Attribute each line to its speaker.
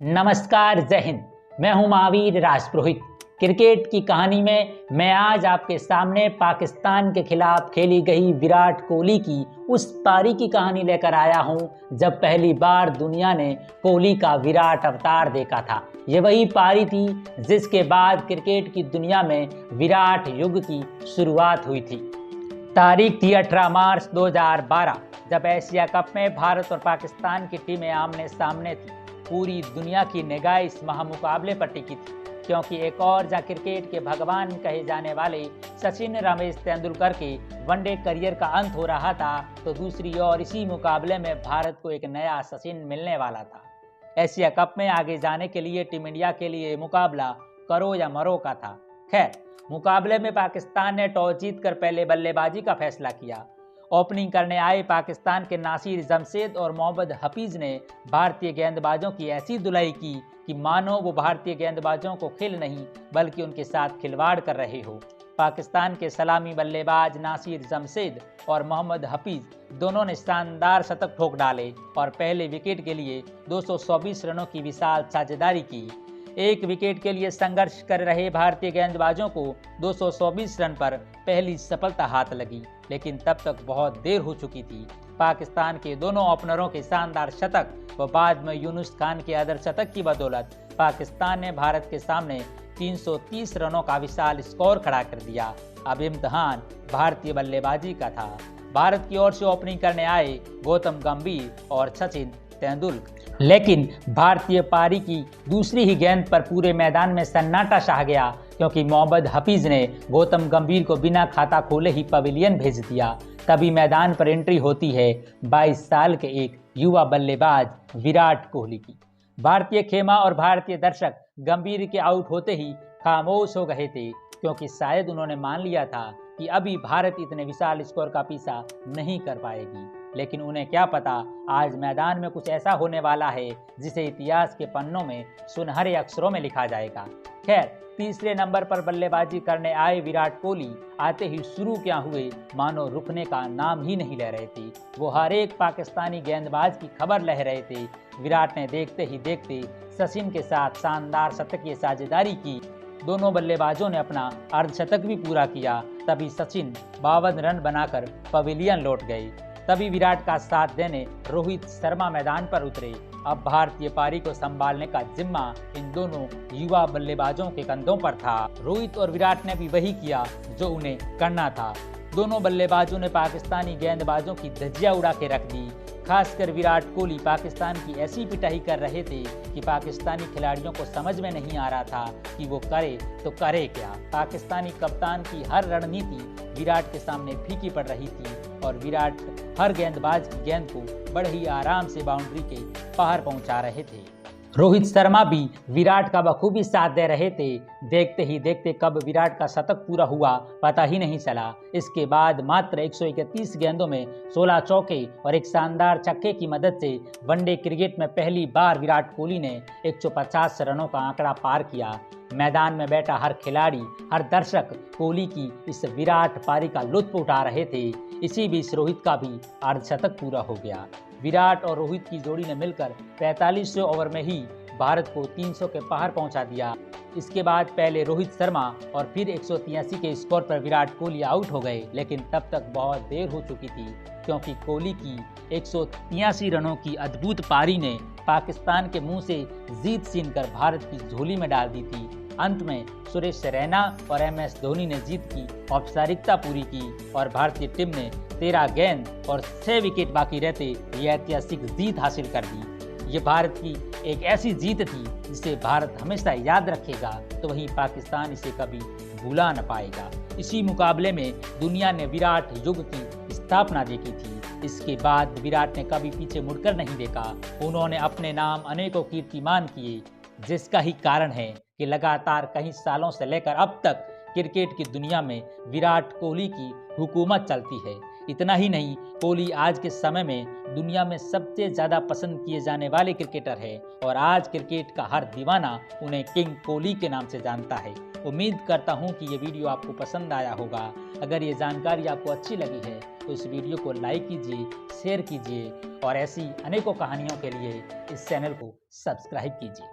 Speaker 1: नमस्कार, जय हिंद। मैं हूं महावीर राजपुरोहित। क्रिकेट की कहानी में मैं आज आपके सामने पाकिस्तान के खिलाफ खेली गई विराट कोहली की उस पारी की कहानी लेकर आया हूं जब पहली बार दुनिया ने कोहली का विराट अवतार देखा था। ये वही पारी थी जिसके बाद क्रिकेट की दुनिया में विराट युग की शुरुआत हुई थी। तारीख थी 18 मार्च 2012 जब एशिया कप में भारत और पाकिस्तान की टीमें आमने सामने थी। पूरी दुनिया की निगाह इस महामुकाबले पर टिकी थी क्योंकि एक और जहां क्रिकेट के भगवान कहे जाने वाले सचिन रमेश तेंदुलकर के वनडे करियर का अंत हो रहा था, तो दूसरी ओर इसी मुकाबले में भारत को एक नया सचिन मिलने वाला था। एशिया कप में आगे जाने के लिए टीम इंडिया के लिए मुकाबला करो या मरो का था। खैर, मुकाबले में पाकिस्तान ने टॉस जीतकर पहले बल्लेबाजी का फैसला किया। ओपनिंग करने आए पाकिस्तान के नासिर जमशेद और मोहम्मद हफीज ने भारतीय गेंदबाजों की ऐसी धुलाई की कि मानो वो भारतीय गेंदबाजों को खेल नहीं बल्कि उनके साथ खिलवाड़ कर रहे हो। पाकिस्तान के सलामी बल्लेबाज नासिर जमशेद और मोहम्मद हफीज दोनों ने शानदार शतक ठोक डाले और पहले विकेट के लिए 224 रनों की विशाल साझेदारी की। एक विकेट के लिए संघर्ष कर रहे भारतीय गेंदबाजों को 224 रन पर पहली सफलता हाथ लगी, लेकिन तब तक बहुत देर हो चुकी थी। पाकिस्तान के दोनों ओपनरों के शानदार शतक व बाद में यूनुस खान के अदर शतक की बदौलत पाकिस्तान ने भारत के सामने 330 रनों का विशाल स्कोर खड़ा कर दिया। अब इम्तिहान भारतीय बल्लेबाजी का था। भारत की ओर से ओपनिंग करने आए गौतम गंभीर और सचिन तेंदुलकर, लेकिन भारतीय पारी की दूसरी ही गेंद पर पूरे मैदान में सन्नाटा छा गया क्योंकि मोहम्मद हफीज ने गौतम गंभीर को बिना खाता खोले ही पवेलियन भेज दिया। तभी मैदान पर एंट्री होती है 22 साल के एक युवा बल्लेबाज विराट कोहली की। भारतीय खेमा और भारतीय दर्शक गंभीर के आउट होते ही खामोश हो गए थे क्योंकि शायद उन्होंने मान लिया था कि अभी भारत इतने विशाल स्कोर का पीछा नहीं कर पाएगी। लेकिन उन्हें क्या पता, आज मैदान में कुछ ऐसा होने वाला है जिसे इतिहास के पन्नों में सुनहरे अक्षरों में लिखा जाएगा। खैर, तीसरे नंबर पर बल्लेबाजी करने आए विराट कोहली आते ही शुरू क्या हुए मानो रुकने का नाम ही नहीं ले रहे थे। वो हर एक पाकिस्तानी गेंदबाज की खबर ले रहे थे। विराट ने देखते ही देखते सचिन के साथ शानदार शतकीय साझेदारी की। दोनों बल्लेबाजों ने अपना अर्धशतक भी पूरा किया। तभी सचिन 52 रन बनाकर पवेलियन लौट गए। तभी विराट का साथ देने रोहित शर्मा मैदान पर उतरे। अब भारतीय पारी को संभालने का जिम्मा इन दोनों युवा बल्लेबाजों के कंधों पर था। रोहित और विराट ने भी वही किया जो उन्हें करना था। दोनों बल्लेबाजों ने पाकिस्तानी गेंदबाजों की धज्जियां उड़ा के रख दी। खासकर विराट कोहली पाकिस्तान की ऐसी पिटाई कर रहे थे कि पाकिस्तानी खिलाड़ियों को समझ में नहीं आ रहा था कि वो करे तो करे क्या। पाकिस्तानी कप्तान की हर रणनीति विराट के सामने फीकी पड़ रही थी और विराट हर गेंदबाज की गेंद को बड़े ही आराम से बाउंड्री के पार पहुंचा रहे थे। रोहित शर्मा भी विराट का बखूबी साथ दे रहे थे। देखते ही देखते कब विराट का शतक पूरा हुआ पता ही नहीं चला। इसके बाद मात्र 131 गेंदों में 16 चौके और एक शानदार छक्के की मदद से वनडे क्रिकेट में पहली बार विराट कोहली ने 150 रनों का आंकड़ा पार किया। मैदान में बैठा हर खिलाड़ी, हर दर्शक कोहली की इस विराट पारी का लुत्फ उठा रहे थे। इसी बीच रोहित का भी अर्धशतक पूरा हो गया। विराट और रोहित की जोड़ी ने मिलकर 45वें ओवर में ही भारत को 300 के पार पहुंचा दिया। इसके बाद पहले रोहित शर्मा और फिर 183 के स्कोर पर विराट कोहली आउट हो गए, लेकिन तब तक बहुत देर हो चुकी थी क्योंकि कोहली की 183 रनों की अद्भुत पारी ने पाकिस्तान के मुंह से जीत छीनकर भारत की झोली में डाल दी थी। अंत में सुरेश रैना और MS धोनी ने जीत की औपचारिकता पूरी की और भारतीय टीम ने 13 गेंद और 6 विकेट बाकी रहते ये ऐतिहासिक जीत हासिल कर दी। ये भारत की एक ऐसी जीत थी जिसे भारत हमेशा याद रखेगा, तो वहीं पाकिस्तान इसे कभी भूला न पाएगा। इसी मुकाबले में दुनिया ने विराट युग की स्थापना देखी थी। इसके बाद विराट ने कभी पीछे मुड़कर नहीं देखा। उन्होंने अपने नाम अनेकों कीर्तिमान किए, जिसका ही कारण है कि लगातार कई सालों से लेकर अब तक क्रिकेट की दुनिया में विराट कोहली की हुकूमत चलती है। इतना ही नहीं, कोहली आज के समय में दुनिया में सबसे ज़्यादा पसंद किए जाने वाले क्रिकेटर है और आज क्रिकेट का हर दीवाना उन्हें किंग कोहली के नाम से जानता है। उम्मीद करता हूं कि ये वीडियो आपको पसंद आया होगा। अगर ये जानकारी आपको अच्छी लगी है तो इस वीडियो को लाइक कीजिए, शेयर कीजिए और ऐसी अनेकों कहानियों के लिए इस चैनल को सब्सक्राइब कीजिए।